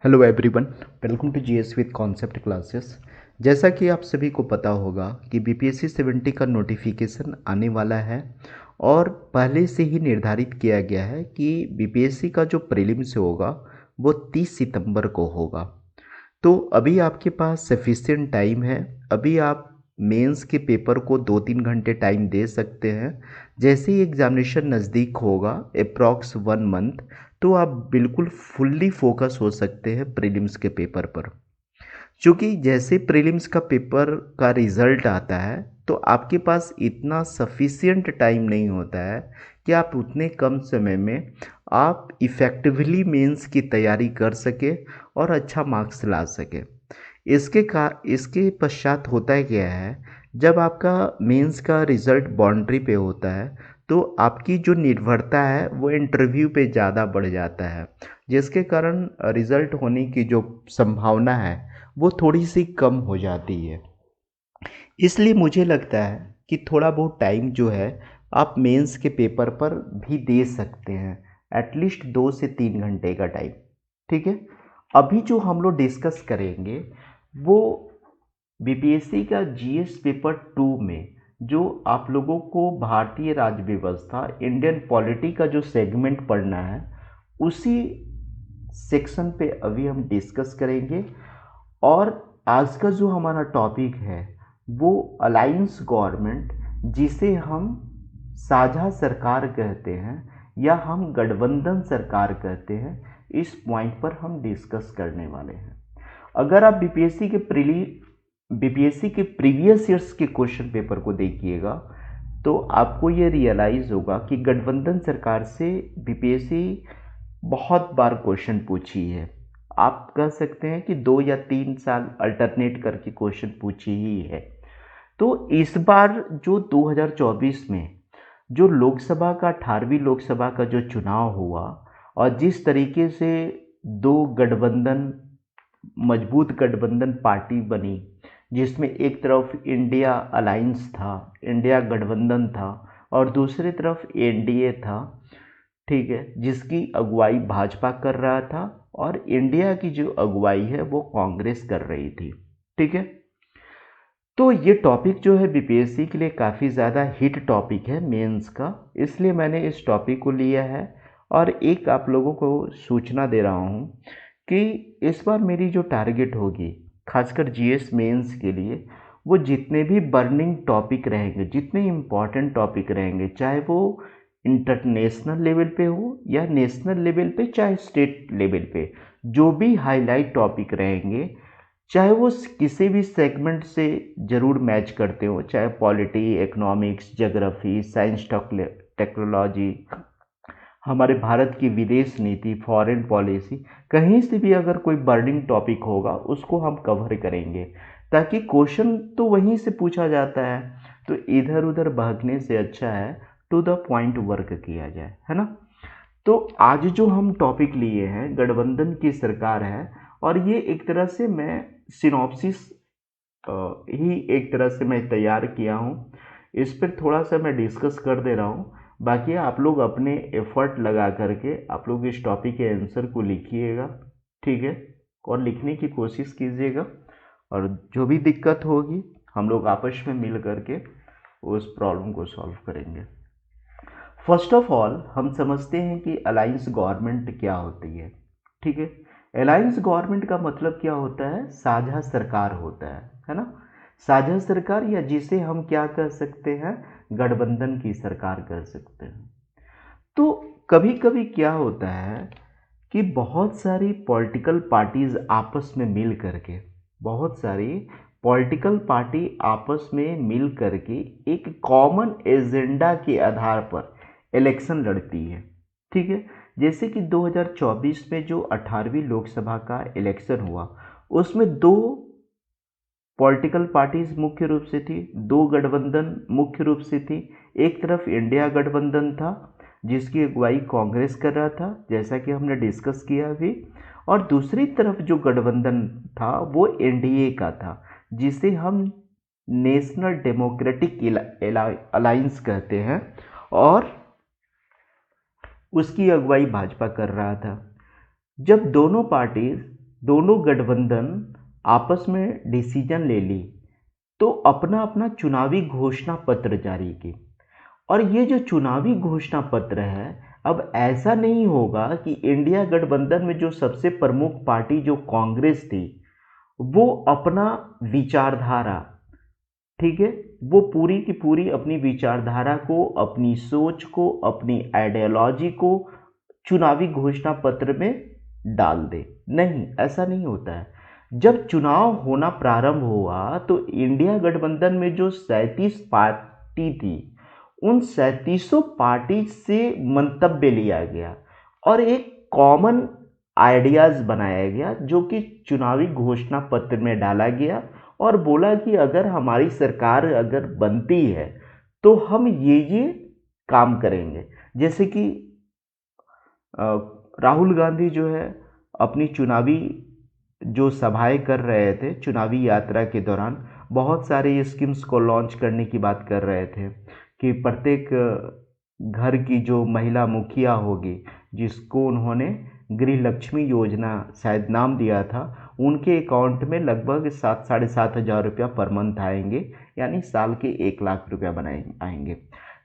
Hello everyone, welcome to GS with concept classes. जैसा कि आप सभी को पता होगा कि बीपीएससी 70 का नोटिफिकेशन आने वाला है और पहले से ही निर्धारित किया गया है कि बीपीएससी का जो प्रीलिम्स होगा वो 30 सितंबर को होगा। तो अभी आपके पास सफिशिएंट टाइम है। अभी आप मेंस के पेपर को 2-3 घंटे टाइम दे सकते हैं। जैसे ही एग्जामिनेशन नज़दीक होगा अप्रॉक्स 1 मंथ, तो आप बिल्कुल फुल्ली फोकस हो सकते हैं प्रीलिम्स के पेपर पर। क्योंकि जैसे प्रीलिम्स का पेपर का रिजल्ट आता है तो आपके पास इतना सफिशिएंट टाइम नहीं होता है कि आप उतने कम समय में आप इफ़ेक्टिवली मेंस की तैयारी कर सके और अच्छा मार्क्स ला सके। इसके पश्चात होता क्या है, जब आपका मेंस का रिज़ल्ट बाउंड्री पे होता है तो आपकी जो निर्भरता है वो इंटरव्यू पे ज़्यादा बढ़ जाता है, जिसके कारण रिज़ल्ट होने की जो संभावना है वो थोड़ी सी कम हो जाती है। इसलिए मुझे लगता है कि थोड़ा बहुत टाइम जो है आप मेंस के पेपर पर भी दे सकते हैं, एटलीस्ट 2 से 3 घंटे का टाइम। ठीक है। अभी जो हम लोग डिस्कस करेंगे वो बीपीएससी का जीएस पेपर 2 में जो आप लोगों को भारतीय राज्य व्यवस्था इंडियन पॉलिटी का जो सेगमेंट पढ़ना है उसी सेक्शन पे अभी हम डिस्कस करेंगे। और आज का जो हमारा टॉपिक है वो अलायंस गवर्नमेंट, जिसे हम साझा सरकार कहते हैं या हम गठबंधन सरकार कहते हैं, इस पॉइंट पर हम डिस्कस करने वाले हैं। अगर आप बीपीएससी के प्रीवियस ईयर्स के क्वेश्चन पेपर को देखिएगा तो आपको ये रियलाइज़ होगा कि गठबंधन सरकार से बीपीएससी बहुत बार क्वेश्चन पूछी है। आप कह सकते हैं कि 2 या 3 साल अल्टरनेट करके क्वेश्चन पूछी ही है। तो इस बार जो 2024 में जो लोकसभा का 18वीं लोकसभा का जो चुनाव हुआ और जिस तरीके से दो गठबंधन मजबूत गठबंधन पार्टी बनी, जिसमें एक तरफ इंडिया अलायंस था, इंडिया गठबंधन था, और दूसरी तरफ एनडीए था। ठीक है, जिसकी अगुवाई भाजपा कर रहा था और इंडिया की जो अगुवाई है वो कांग्रेस कर रही थी। ठीक है। तो ये टॉपिक जो है बीपीएससी के लिए काफ़ी ज़्यादा हिट टॉपिक है मेंस का, इसलिए मैंने इस टॉपिक को लिया है। और एक आप लोगों को सूचना दे रहा हूँ कि इस बार मेरी जो टारगेट होगी खासकर जीएस मेंस के लिए, वो जितने भी बर्निंग टॉपिक रहेंगे, जितने इम्पॉर्टेंट टॉपिक रहेंगे, चाहे वो इंटरनेशनल लेवल पे हो या नेशनल लेवल पे, चाहे स्टेट लेवल पे, जो भी हाईलाइट टॉपिक रहेंगे, चाहे वो किसी भी सेगमेंट से ज़रूर मैच करते हो, चाहे polity, economics, geography, science, technology, हमारे भारत की विदेश नीति, फॉरेन पॉलिसी, कहीं से भी अगर कोई बर्निंग टॉपिक होगा उसको हम कवर करेंगे, ताकि क्वेश्चन तो वहीं से पूछा जाता है, तो इधर उधर भागने से अच्छा है टू द पॉइंट वर्क किया जाए, है ना। तो आज जो हम टॉपिक लिए हैं गठबंधन की सरकार है, और ये एक तरह से मैं सिनॉप्सिस ही एक तरह से मैं तैयार किया हूँ। इस पर थोड़ा सा मैं डिस्कस कर दे रहा हूँ, बाकी आप लोग अपने एफर्ट लगा करके आप लोग इस टॉपिक के आंसर को लिखिएगा। ठीक है, और लिखने की कोशिश कीजिएगा, और जो भी दिक्कत होगी हम लोग आपस में मिल करके उस प्रॉब्लम को सॉल्व करेंगे। फर्स्ट ऑफ ऑल हम समझते हैं कि अलायंस गवर्नमेंट क्या होती है। ठीक है। अलायंस गवर्नमेंट का मतलब क्या होता है? साझा सरकार होता है ना। साझा सरकार, या जिसे हम क्या कह सकते हैं, गठबंधन की सरकार कह सकते हैं। तो कभी कभी क्या होता है कि बहुत सारी पॉलिटिकल पार्टीज आपस में मिल करके, बहुत सारी पॉलिटिकल पार्टी आपस में मिल करके एक कॉमन एजेंडा के आधार पर इलेक्शन लड़ती है। ठीक है। जैसे कि 2024 में जो 18वीं लोकसभा का इलेक्शन हुआ, उसमें दो पॉलिटिकल पार्टीज मुख्य रूप से थी, दो गठबंधन मुख्य रूप से थी। एक तरफ इंडिया गठबंधन था जिसकी अगुवाई कांग्रेस कर रहा था, जैसा कि हमने डिस्कस किया अभी, और दूसरी तरफ जो गठबंधन था वो एनडीए का था, जिसे हम नेशनल डेमोक्रेटिक अलायंस कहते हैं, और उसकी अगुवाई भाजपा कर रहा था। जब दोनों पार्टी दोनों गठबंधन आपस में डिसीजन ले ली तो अपना अपना चुनावी घोषणा पत्र जारी की। और ये जो चुनावी घोषणा पत्र है, अब ऐसा नहीं होगा कि इंडिया गठबंधन में जो सबसे प्रमुख पार्टी जो कांग्रेस थी, वो अपना विचारधारा, ठीक है, वो पूरी की पूरी अपनी विचारधारा को, अपनी सोच को, अपनी आइडियोलॉजी को चुनावी घोषणा पत्र में डाल दे। नहीं, ऐसा नहीं होता है। जब चुनाव होना प्रारंभ हुआ तो इंडिया गठबंधन में जो 37 पार्टी थी, उन 37 पार्टी से मंतव्य लिया गया और एक कॉमन आइडियाज बनाया गया जो कि चुनावी घोषणा पत्र में डाला गया और बोला कि अगर हमारी सरकार अगर बनती है तो हम ये काम करेंगे। जैसे कि राहुल गांधी जो है अपनी चुनावी जो सभाएं कर रहे थे, चुनावी यात्रा के दौरान बहुत सारे स्कीम्स को लॉन्च करने की बात कर रहे थे कि प्रत्येक घर की जो महिला मुखिया होगी, जिसको उन्होंने गृह लक्ष्मी योजना शायद नाम दिया था, उनके अकाउंट में लगभग 7-7,500 रुपया पर मंथ आएंगे, यानी साल के 1 लाख रुपया आएंगे।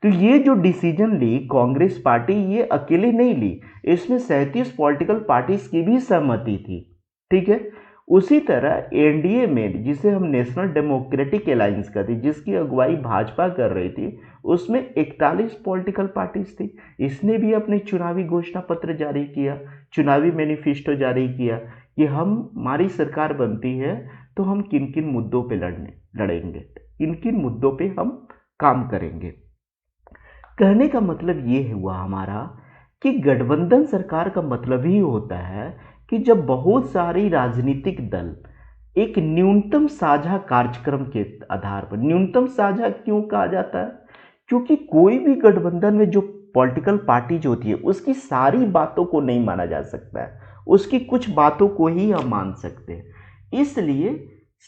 तो ये जो डिसीजन ली कांग्रेस पार्टी, ये अकेले नहीं ली, इसमें 37 पॉलिटिकल पार्टीज की भी सहमति थी, ठीक है। उसी तरह एनडीए में, जिसे हम नेशनल डेमोक्रेटिक अलायंस कहते हैं, जिसकी अगुवाई भाजपा कर रही थी, उसमें 41 पॉलिटिकल पार्टीज थी। इसने भी अपने चुनावी घोषणा पत्र जारी किया, चुनावी मैनिफेस्टो जारी किया कि हमारी सरकार बनती है तो हम किन किन मुद्दों पे लड़ेंगे, किन किन मुद्दों पे हम काम करेंगे। कहने का मतलब ये हुआ हमारा कि गठबंधन सरकार का मतलब ही होता है कि जब बहुत सारी राजनीतिक दल एक न्यूनतम साझा कार्यक्रम के आधार पर, न्यूनतम साझा क्यों कहा जाता है, क्योंकि कोई भी गठबंधन में जो पॉलिटिकल पार्टीज होती है उसकी सारी बातों को नहीं माना जा सकता है, उसकी कुछ बातों को ही हम मान सकते हैं। इसलिए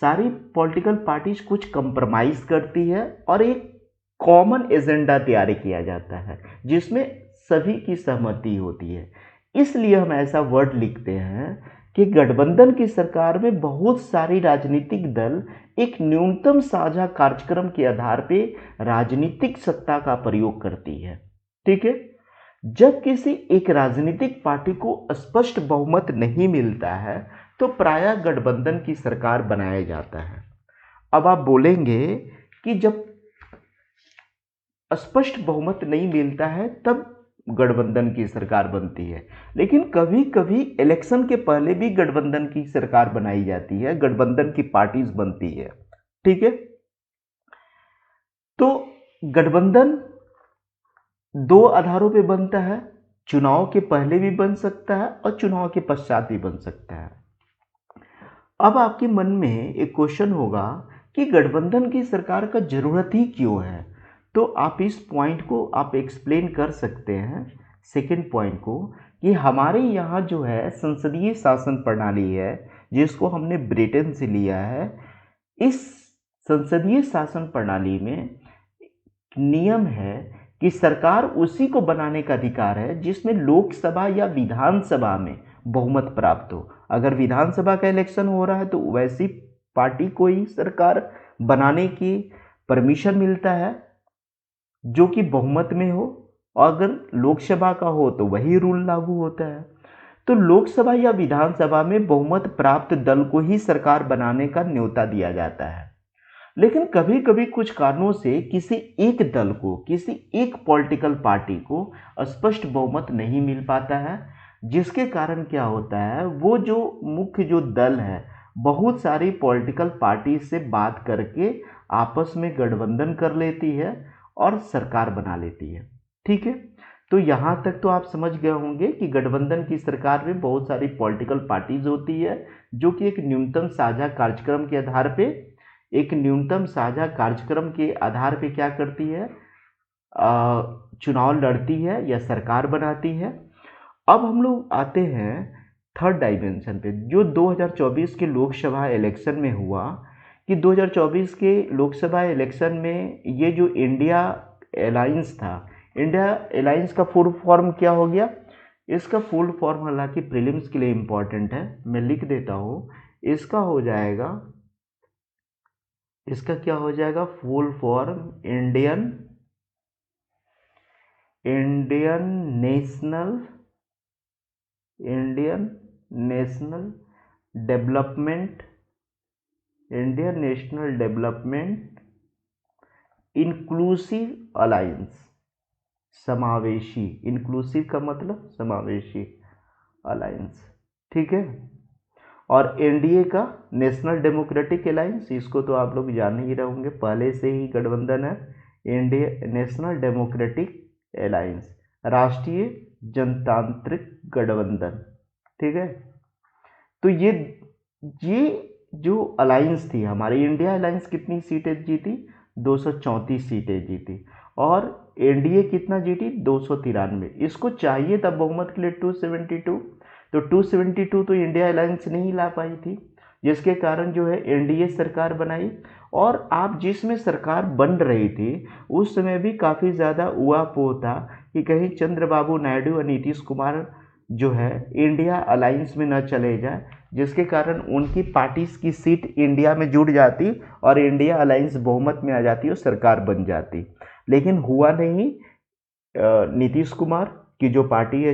सारी पॉलिटिकल पार्टीज कुछ कंप्रोमाइज करती है और एक कॉमन एजेंडा तैयार किया जाता है जिसमें सभी की सहमति होती है। इसलिए हम ऐसा वर्ड लिखते हैं कि गठबंधन की सरकार में बहुत सारी राजनीतिक दल एक न्यूनतम साझा कार्यक्रम के आधार पर राजनीतिक सत्ता का प्रयोग करती है, ठीक है। जब किसी एक राजनीतिक पार्टी को स्पष्ट बहुमत नहीं मिलता है तो प्रायः गठबंधन की सरकार बनाया जाता है। अब आप बोलेंगे कि जब स्पष्ट बहुमत नहीं मिलता है तब गठबंधन की सरकार बनती है, लेकिन कभी कभी इलेक्शन के पहले भी गठबंधन की सरकार बनाई जाती है, गठबंधन की पार्टीज बनती है, ठीक है। तो गठबंधन दो आधारों पे बनता है, चुनाव के पहले भी बन सकता है और चुनाव के पश्चात भी बन सकता है। अब आपके मन में एक क्वेश्चन होगा कि गठबंधन की सरकार का जरूरत ही क्यों है, तो आप इस पॉइंट को आप एक्सप्लेन कर सकते हैं, सेकंड पॉइंट को, कि हमारे यहाँ जो है संसदीय शासन प्रणाली है जिसको हमने ब्रिटेन से लिया है। इस संसदीय शासन प्रणाली में नियम है कि सरकार उसी को बनाने का अधिकार है जिसमें लोकसभा या विधानसभा में बहुमत प्राप्त हो। अगर विधानसभा का इलेक्शन हो रहा है तो वैसी पार्टी को ही सरकार बनाने की परमिशन मिलता है जो कि बहुमत में हो, और अगर लोकसभा का हो तो वही रूल लागू होता है। तो लोकसभा या विधानसभा में बहुमत प्राप्त दल को ही सरकार बनाने का न्योता दिया जाता है। लेकिन कभी कभी कुछ कारणों से किसी एक दल को, किसी एक पॉलिटिकल पार्टी को स्पष्ट बहुमत नहीं मिल पाता है, जिसके कारण क्या होता है, वो जो मुख्य जो दल है बहुत सारी पॉलिटिकल पार्टी से बात करके आपस में गठबंधन कर लेती है और सरकार बना लेती है, ठीक है। तो यहाँ तक तो आप समझ गए होंगे कि गठबंधन की सरकार में बहुत सारी पॉलिटिकल पार्टीज होती है जो कि एक न्यूनतम साझा कार्यक्रम के आधार पे, एक न्यूनतम साझा कार्यक्रम के आधार पे क्या करती है, चुनाव लड़ती है या सरकार बनाती है। अब हम लोग आते हैं थर्ड डायमेंशन पे, जो 2024 के लोकसभा इलेक्शन में हुआ कि 2024 के लोकसभा इलेक्शन में ये जो इंडिया अलायंस था, इंडिया अलायंस का फुल फॉर्म क्या हो गया, इसका फुल फॉर्म हालांकि प्रीलिम्स के लिए इम्पॉर्टेंट है, मैं लिख देता हूँ। इसका हो जाएगा, इसका क्या हो जाएगा, full form Indian Indian national Indian national development Indian national development inclusive alliance, समावेशी, इंक्लूसिव का मतलब समावेशी अलायंस, ठीक है। और एनडीए का नेशनल डेमोक्रेटिक अलायंस, इसको तो आप लोग जान ही रहे होंगे, पहले से ही गठबंधन है, एनडीए नेशनल डेमोक्रेटिक अलायंस, राष्ट्रीय जनतांत्रिक गठबंधन, ठीक है। तो ये जो अलायंस थी हमारी, इंडिया अलायंस कितनी सीटें जीती, 234 सीटें जीती, और एनडीए कितना जीती, 293। इसको चाहिए था बहुमत के लिए 272, तो 272 तो इंडिया अलायंस नहीं ला पाई थी, जिसके कारण जो है एनडीए सरकार बनाई। और आप जिसमें सरकार बन रही थी उस समय भी काफ़ी ज़्यादा उहापोह था कि कहीं चंद्रबाबू नायडू और नीतीश कुमार जो है इंडिया अलायंस में न चले जाए, जिसके कारण उनकी पार्टी की सीट इंडिया में जुड़ जाती और इंडिया अलायंस बहुमत में आ जाती और सरकार बन जाती। लेकिन हुआ नहीं। नीतीश कुमार की जो पार्टी है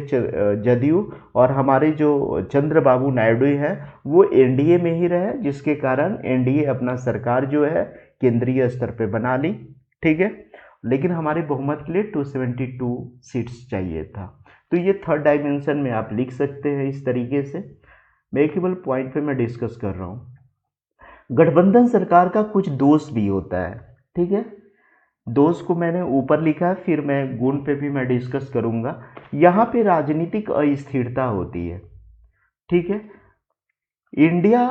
जदयू, और हमारे जो चंद्रबाबू नायडू हैं वो एनडीए में ही रहे, जिसके कारण एनडीए अपना सरकार जो है केंद्रीय स्तर पे बना ली, ठीक है। लेकिन हमारे बहुमत के लिए 272 सीट्स चाहिए था। तो ये थर्ड डायमेंशन में आप लिख सकते हैं इस तरीके से। मैं केवल पॉइंट पे मैं डिस्कस कर रहा हूँ। गठबंधन सरकार का कुछ दोष भी होता है, ठीक है। दोष को मैंने ऊपर लिखा है, फिर मैं गुण पे भी मैं डिस्कस करूंगा। यहाँ पे राजनीतिक अस्थिरता होती है, ठीक है। इंडिया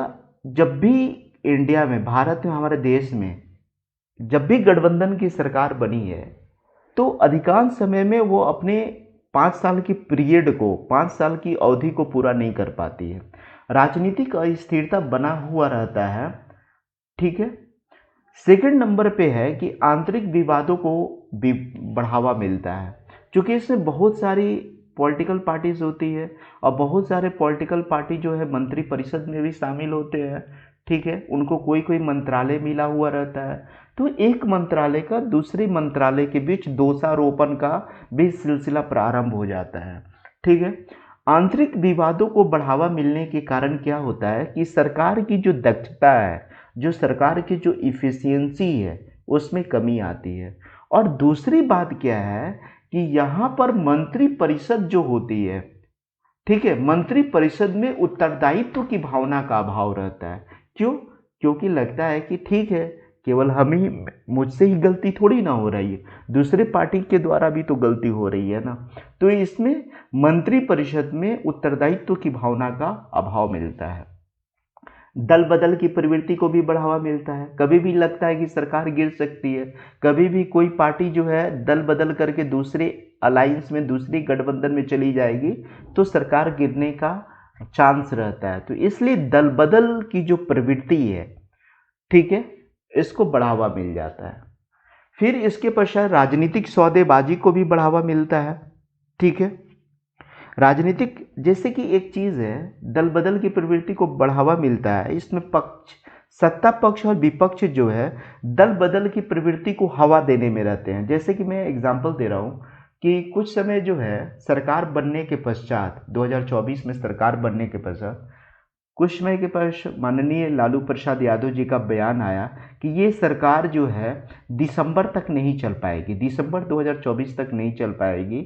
जब भी इंडिया में, भारत में, हमारे देश में जब भी गठबंधन की सरकार बनी है तो अधिकांश समय में वो अपने 5 साल की पीरियड को, 5 साल की अवधि को पूरा नहीं कर पाती है। राजनीतिक अस्थिरता बना हुआ रहता है, ठीक है। सेकंड नंबर पे है कि आंतरिक विवादों को भी बढ़ावा मिलता है, क्योंकि इसमें बहुत सारी पॉलिटिकल पार्टीज होती है और बहुत सारे पॉलिटिकल पार्टी जो है मंत्री परिषद में भी शामिल होते हैं, ठीक है। उनको कोई कोई मंत्रालय मिला हुआ रहता है, तो एक मंत्रालय का दूसरे मंत्रालय के बीच दोषारोपण का भी सिलसिला प्रारंभ हो जाता है, ठीक है। आंतरिक विवादों को बढ़ावा मिलने के कारण क्या होता है कि सरकार की जो दक्षता है, जो सरकार की जो इफ़िशियंसी है, उसमें कमी आती है। और दूसरी बात क्या है कि यहाँ पर मंत्री परिषद जो होती है, ठीक है, मंत्री परिषद में उत्तरदायित्व की भावना का अभाव रहता है। क्यों? क्योंकि लगता है कि ठीक है, केवल हम ही, मुझसे ही गलती थोड़ी ना हो रही है, दूसरे पार्टी के द्वारा भी तो गलती हो रही है ना। तो इसमें मंत्री परिषद में उत्तरदायित्व की भावना का अभाव मिलता है। दल बदल की प्रवृत्ति को भी बढ़ावा मिलता है। कभी भी लगता है कि सरकार गिर सकती है, कभी भी कोई पार्टी जो है दल बदल करके दूसरे अलायंस में, दूसरी गठबंधन में चली जाएगी तो सरकार गिरने का चांस रहता है। तो इसलिए दल बदल की जो प्रवृत्ति है, ठीक है, इसको बढ़ावा मिल जाता है। फिर इसके पश्चात राजनीतिक सौदेबाजी को भी बढ़ावा मिलता है, ठीक है। राजनीतिक, जैसे कि एक चीज़ है, दल बदल की प्रवृत्ति को बढ़ावा मिलता है, इसमें पक्ष, सत्ता पक्ष और विपक्ष जो है दल बदल की प्रवृत्ति को हवा देने में रहते हैं। जैसे कि मैं एग्जांपल दे रहा हूँ कि कुछ समय जो है सरकार बनने के पश्चात, 2024 में सरकार बनने के पश्चात कुछ समय के पश्चात माननीय लालू प्रसाद यादव जी का बयान आया कि ये सरकार जो है दिसंबर तक नहीं चल पाएगी, दिसंबर 2024 तक नहीं चल पाएगी,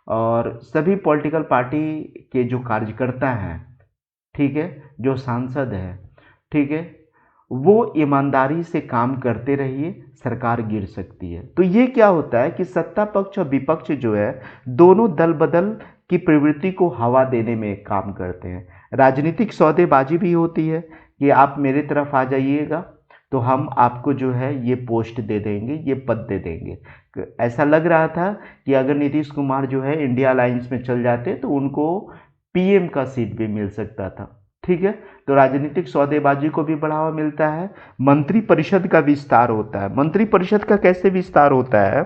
और सभी पॉलिटिकल पार्टी के जो कार्यकर्ता हैं, ठीक है, जो सांसद हैं, ठीक है, वो ईमानदारी से काम करते रहिए, सरकार गिर सकती है। तो ये क्या होता है कि सत्ता पक्ष और विपक्ष जो है दोनों दल बदल की प्रवृत्ति को हवा देने में काम करते हैं। राजनीतिक सौदेबाजी भी होती है कि आप मेरे तरफ आ जाइएगा तो हम आपको जो है ये पोस्ट दे देंगे, ये पद दे देंगे। ऐसा लग रहा था कि अगर नीतीश कुमार जो है इंडिया अलायंस में चल जाते तो उनको पीएम का सीट भी मिल सकता था, ठीक है। तो राजनीतिक सौदेबाजी को भी बढ़ावा मिलता है। मंत्री परिषद का विस्तार होता है। मंत्री परिषद का कैसे विस्तार होता है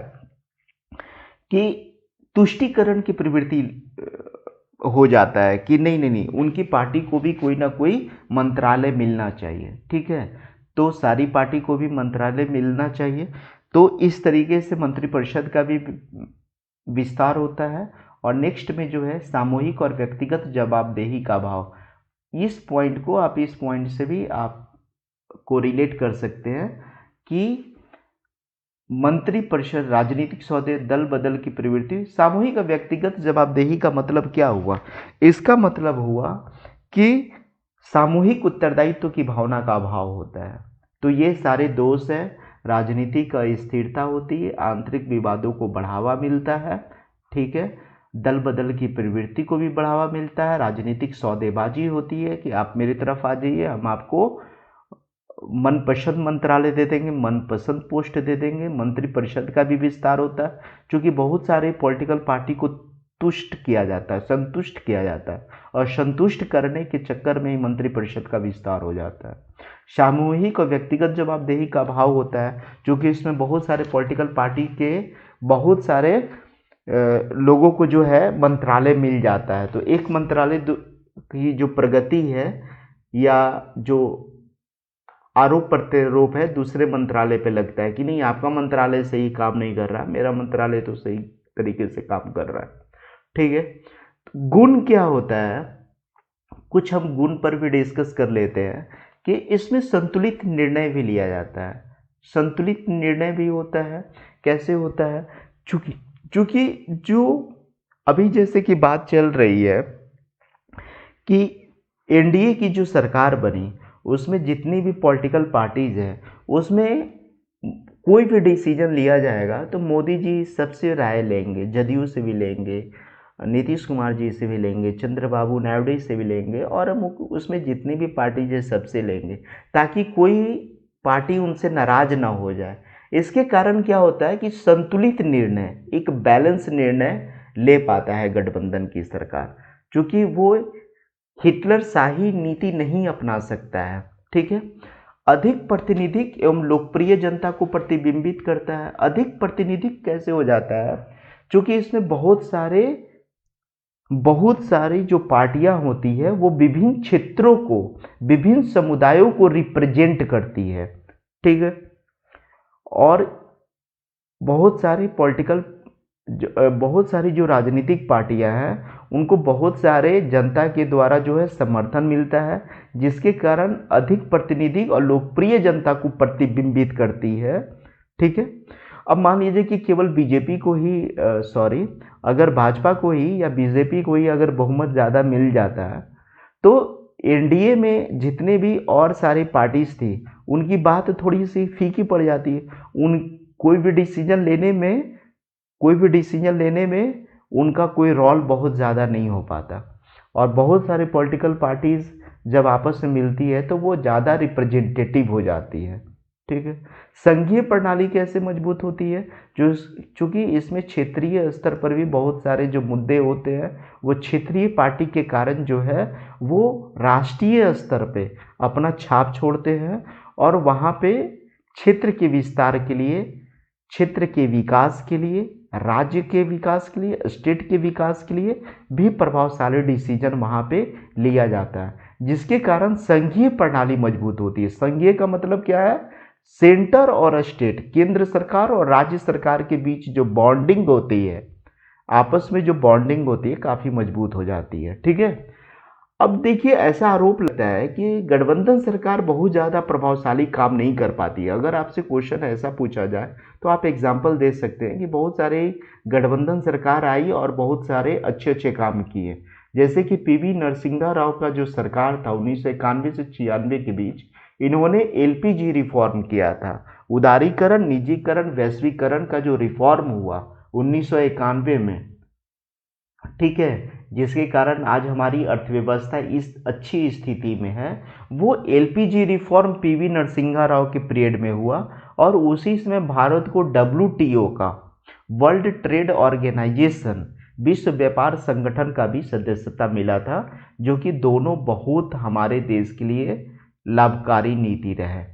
कि तुष्टीकरण की प्रवृत्ति हो जाता है कि नहीं नहीं नहीं, उनकी पार्टी को भी कोई ना कोई मंत्रालय मिलना चाहिए। ठीक है, तो सारी पार्टी को भी मंत्रालय मिलना चाहिए। तो इस तरीके से मंत्रिपरिषद का भी विस्तार होता है। और नेक्स्ट में जो है सामूहिक और व्यक्तिगत जवाबदेही का भाव, इस पॉइंट को आप इस पॉइंट से भी आप कोरिलेट कर सकते हैं कि मंत्रिपरिषद, राजनीतिक सौदे, दल बदल की प्रवृत्ति, सामूहिक और व्यक्तिगत जवाबदेही का मतलब क्या हुआ? इसका मतलब हुआ कि सामूहिक उत्तरदायित्व की भावना का अभाव होता है। तो ये सारे दोष है, राजनीतिक अस्थिरता होती है, आंतरिक विवादों को बढ़ावा मिलता है। ठीक है, दल बदल की प्रवृत्ति को भी बढ़ावा मिलता है, राजनीतिक सौदेबाजी होती है कि आप मेरी तरफ आ जाइए, हम आपको मनपसंद मंत्रालय दे देंगे, मनपसंद पोस्ट दे देंगे। मंत्रिपरिषद का भी विस्तार होता है, क्योंकि बहुत सारे पॉलिटिकल पार्टी को तुष्ट किया जाता है, संतुष्ट किया जाता है, और संतुष्ट करने के चक्कर में ही मंत्रिपरिषद का विस्तार हो जाता है। सामूहिक और व्यक्तिगत जवाबदेही का अभाव होता है, क्योंकि इसमें बहुत सारे पॉलिटिकल पार्टी के बहुत सारे लोगों को जो है मंत्रालय मिल जाता है। तो एक मंत्रालय की जो प्रगति है या जो आरोप प्रत्यारोप है दूसरे मंत्रालय पे लगता है कि नहीं, आपका मंत्रालय सही काम नहीं कर रहा, मेरा मंत्रालय तो सही तरीके से काम कर रहा है। ठीक है, गुण क्या होता है, कुछ हम गुण पर भी डिस्कस कर लेते हैं कि इसमें संतुलित निर्णय भी लिया जाता है। संतुलित निर्णय भी होता है, कैसे होता है? चूंकि जो अभी जैसे कि बात चल रही है कि एनडीए की जो सरकार बनी, उसमें जितनी भी पॉलिटिकल पार्टीज हैं, उसमें कोई भी डिसीजन लिया जाएगा तो मोदी जी सबसे राय लेंगे, जदयू से भी लेंगे, नीतीश कुमार जी से भी लेंगे, चंद्रबाबू नायडू से भी लेंगे, और हम उसमें जितनी भी पार्टीज है सबसे लेंगे, ताकि कोई पार्टी उनसे नाराज ना हो जाए। इसके कारण क्या होता है कि संतुलित निर्णय, एक बैलेंस निर्णय ले पाता है गठबंधन की सरकार, क्योंकि वो हिटलर शाही नीति नहीं अपना सकता है। ठीक है, अधिक प्रातिनिधिक एवं लोकप्रिय जनता को प्रतिबिंबित करता है। अधिक प्रातिनिधिक कैसे हो जाता है? क्योंकि इसमें बहुत सारी जो पार्टियां होती है वो विभिन्न क्षेत्रों को, विभिन्न समुदायों को रिप्रेजेंट करती है। ठीक है, और बहुत सारी बहुत सारी जो राजनीतिक पार्टियां हैं उनको बहुत सारे जनता के द्वारा जो है समर्थन मिलता है, जिसके कारण अधिक प्रतिनिधि और लोकप्रिय जनता को प्रतिबिंबित करती है। ठीक है, अब मान लीजिए कि केवल बीजेपी को ही अगर भाजपा को ही या बीजेपी को ही अगर बहुमत ज़्यादा मिल जाता है, तो एनडीए में जितने भी और सारी पार्टीज थी उनकी बात थोड़ी सी फीकी पड़ जाती है। उन कोई भी डिसीजन लेने में उनका कोई रोल बहुत ज़्यादा नहीं हो पाता। और बहुत सारे पॉलिटिकल पार्टीज जब आपस में मिलती है तो वो ज़्यादा रिप्रेजेंटेटिव हो जाती है। ठीक है, संघीय प्रणाली कैसे मजबूत होती है? चूंकि इसमें क्षेत्रीय स्तर पर भी बहुत सारे जो मुद्दे होते हैं वो क्षेत्रीय पार्टी के कारण जो है वो राष्ट्रीय स्तर पे अपना छाप छोड़ते हैं, और वहाँ पे क्षेत्र के विस्तार के लिए, क्षेत्र के विकास के लिए, राज्य के विकास के लिए, स्टेट के विकास के लिए भी प्रभावशाली डिसीजन वहाँ पे लिया जाता है, जिसके कारण संघीय प्रणाली मजबूत होती है। संघीय का मतलब क्या है? सेंटर और स्टेट, केंद्र सरकार और राज्य सरकार के बीच जो बॉन्डिंग होती है, आपस में जो बॉन्डिंग होती है काफ़ी मजबूत हो जाती है। ठीक है, अब देखिए ऐसा आरोप लगता है कि गठबंधन सरकार बहुत ज़्यादा प्रभावशाली काम नहीं कर पाती है। अगर आपसे क्वेश्चन ऐसा पूछा जाए तो आप एग्जाम्पल दे सकते हैं कि बहुत सारे गठबंधन सरकार आई और बहुत सारे अच्छे अच्छे काम किए। जैसे कि पीवी नरसिम्हा राव का जो सरकार था 1991 से 96 के बीच, इन्होंने एलपीजी रिफॉर्म किया था। उदारीकरण, निजीकरण, वैश्वीकरण का जो रिफॉर्म हुआ 1991 में, ठीक है, जिसके कारण आज हमारी अर्थव्यवस्था इस अच्छी स्थिति में है, वो LPG reform PV Narasimha Rao के पीरियड में हुआ। और उसी समय भारत को डब्ल्यूटीओ का, वर्ल्ड ट्रेड ऑर्गेनाइजेशन, विश्व व्यापार संगठन का भी सदस्यता मिला था, जो कि दोनों बहुत हमारे देश के लिए लाभकारी नीति रहे।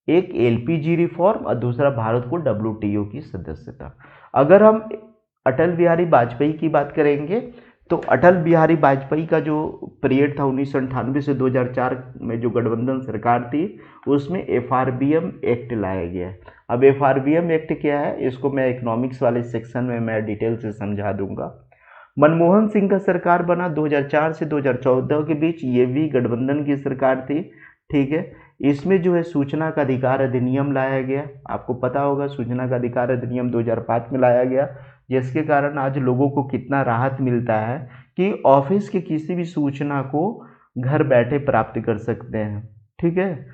एक एलपीजी रिफॉर्म और दूसरा भारत को डब्ल्यूटीओ की सदस्यता। अगर हम अटल बिहारी वाजपेयी की बात करेंगे तो अटल बिहारी वाजपेयी का जो पीरियड था 1998 से 2004 में जो गठबंधन सरकार थी, उसमें FRBM एक्ट लाया गया है। अब FRBM एक्ट क्या है, इसको मैं इकोनॉमिक्स वाले सेक्शन में मैं डिटेल से समझा दूंगा। मनमोहन सिंह का सरकार बना 2004 से 2014 के बीच, ये भी गठबंधन की सरकार थी, ठीक है। इसमें जो है सूचना का अधिकार अधिनियम लाया गया, आपको पता होगा सूचना का अधिकार अधिनियम 2005 में लाया गया, जिसके कारण आज लोगों को कितना राहत मिलता है कि ऑफिस की किसी भी सूचना को घर बैठे प्राप्त कर सकते हैं, ठीक है।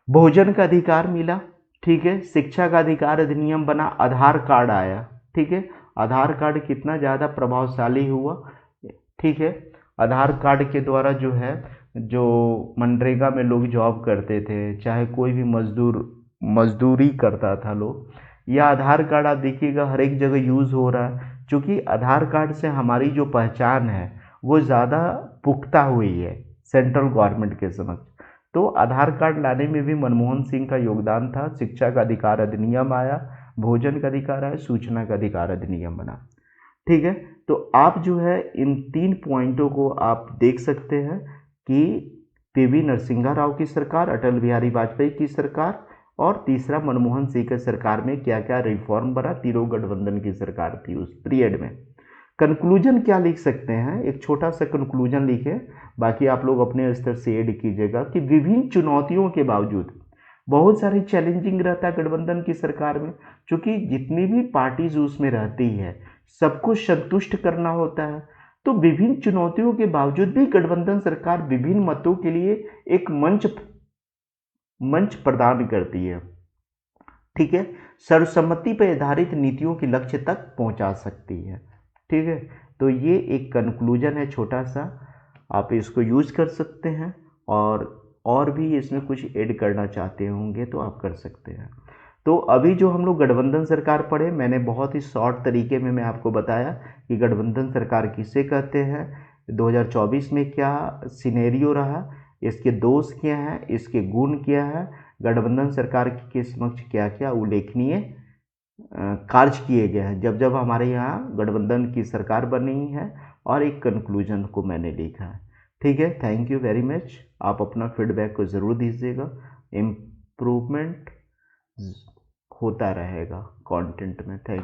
भोजन का अधिकार मिला, ठीक है। शिक्षा का अधिकार अधिनियम बना, आधार कार्ड आया, ठीक है। आधार कार्ड कितना ज़्यादा प्रभावशाली हुआ, ठीक है। आधार कार्ड के द्वारा जो है, जो मनरेगा में लोग जॉब करते थे, चाहे कोई भी मजदूरी करता था लोग, यह आधार कार्ड आप देखिएगा हर एक जगह यूज़ हो रहा है, क्योंकि आधार कार्ड से हमारी जो पहचान है वो ज़्यादा पुख्ता हुई है सेंट्रल गवर्नमेंट के समक्ष। तो आधार कार्ड लाने में भी मनमोहन सिंह का योगदान था। शिक्षा का अधिकार अधिनियम आया, भोजन का अधिकार आया, सूचना का अधिकार अधिनियम बना, ठीक है। तो आप जो है इन 3 पॉइंटों को आप देख सकते हैं कि PV नरसिम्हा राव की सरकार, अटल बिहारी वाजपेयी की सरकार और तीसरा मनमोहन सिंह की सरकार में क्या क्या रिफॉर्म बना, तीनों गठबंधन की सरकार थी उस पीरियड में। कंक्लूजन क्या लिख सकते हैं, एक छोटा सा कंक्लूजन लिखे, बाकी आप लोग अपने स्तर से ऐड कीजिएगा कि विभिन्न चुनौतियों के बावजूद बहुत सारी चैलेंजिंग रहता है गठबंधन की सरकार में, क्योंकि जितनी भी पार्टीज उसमें रहती है सबको संतुष्ट करना होता है। तो विभिन्न चुनौतियों के बावजूद भी गठबंधन सरकार विभिन्न मतों के लिए एक मंच प्रदान करती है, ठीक है। सर्वसम्मति पर आधारित नीतियों के लक्ष्य तक पहुंचा सकती है, ठीक है। तो ये एक कंक्लूजन है छोटा सा, आप इसको यूज कर सकते हैं, और भी इसमें कुछ ऐड करना चाहते होंगे तो आप कर सकते हैं। तो अभी जो हम लोग गठबंधन सरकार पढ़े, मैंने बहुत ही शॉर्ट तरीके में मैं आपको बताया कि गठबंधन सरकार किसे कहते हैं, 2024 में क्या सिनेरियो रहा, इसके दोष क्या हैं, इसके गुण क्या है, गठबंधन सरकार के समक्ष क्या क्या उल्लेखनीय कार्य किए गए हैं जब जब हमारे यहाँ गठबंधन की सरकार बनी है, और एक कंक्लूजन को मैंने लिखा है, ठीक है। Thank you very much. आप अपना फीडबैक को ज़रूर दीजिएगा, इम्प्रूवमेंट होता रहेगा कंटेंट में। थैंक